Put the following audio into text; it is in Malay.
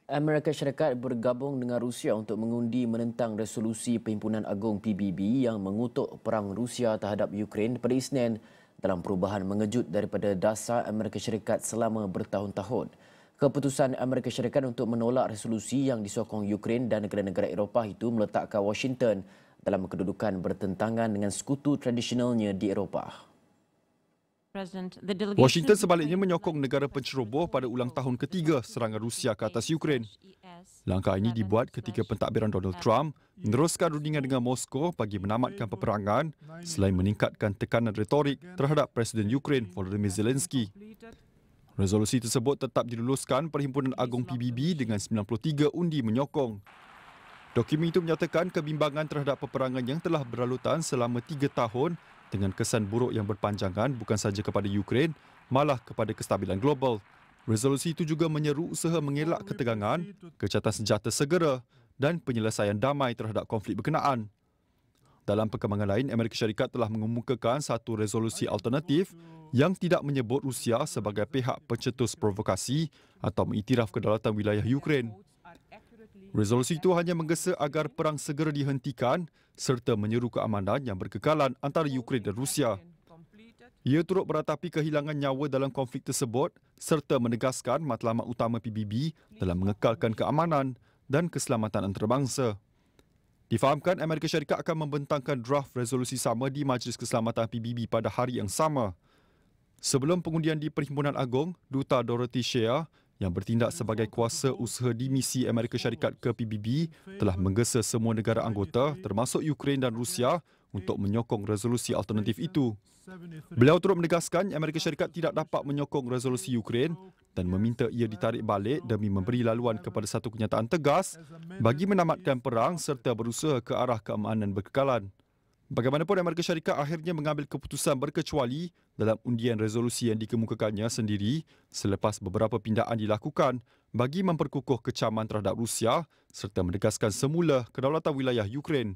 Amerika Syarikat bergabung dengan Rusia untuk mengundi menentang resolusi Perhimpunan Agong PBB yang mengutuk perang Rusia terhadap Ukraine pada Isnin dalam perubahan mengejut daripada dasar Amerika Syarikat selama bertahun-tahun. Keputusan Amerika Syarikat untuk menolak resolusi yang disokong Ukraine dan negara-negara Eropah itu meletakkan Washington dalam kedudukan bertentangan dengan sekutu tradisionalnya di Eropah. Washington sebaliknya menyokong negara penceroboh pada ulang tahun ketiga serangan Rusia ke atas Ukraine. Langkah ini dibuat ketika pentadbiran Donald Trump meneruskan rundingan dengan Moskow bagi menamatkan peperangan selain meningkatkan tekanan retorik terhadap Presiden Ukraine Volodymyr Zelensky. Resolusi tersebut tetap diluluskan Perhimpunan Agong PBB dengan 93 undi menyokong. Dokumen itu menyatakan kebimbangan terhadap peperangan yang telah berlalutan selama 3 tahun dengan kesan buruk yang berpanjangan bukan sahaja kepada Ukraine, malah kepada kestabilan global. Resolusi itu juga menyeru usaha mengelak ketegangan, kecacatan senjata segera dan penyelesaian damai terhadap konflik berkenaan. Dalam perkembangan lain, Amerika Syarikat telah mengemukakan satu resolusi alternatif yang tidak menyebut Rusia sebagai pihak pencetus provokasi atau mengiktiraf kedaulatan wilayah Ukraine. Resolusi itu hanya menggesa agar perang segera dihentikan serta menyeru keamanan yang berkekalan antara Ukraine dan Rusia. Ia turut beratapi kehilangan nyawa dalam konflik tersebut serta menegaskan matlamat utama PBB dalam mengekalkan keamanan dan keselamatan antarabangsa. Difahamkan Amerika Syarikat akan membentangkan draft resolusi sama di Majlis Keselamatan PBB pada hari yang sama. Sebelum pengundian di Perhimpunan Agong, Duta Dorothy Shea yang bertindak sebagai kuasa usaha di misi Amerika Syarikat ke PBB telah menggesa semua negara anggota termasuk Ukraine dan Rusia untuk menyokong resolusi alternatif itu. Beliau turut menegaskan Amerika Syarikat tidak dapat menyokong resolusi Ukraine dan meminta ia ditarik balik demi memberi laluan kepada satu kenyataan tegas bagi menamatkan perang serta berusaha ke arah keamanan berkekalan. Bagaimanapun, Amerika Syarikat akhirnya mengambil keputusan berkecuali dalam undian resolusi yang dikemukakannya sendiri selepas beberapa pindaan dilakukan bagi memperkukuh kecaman terhadap Rusia serta menegaskan semula kedaulatan wilayah Ukraine.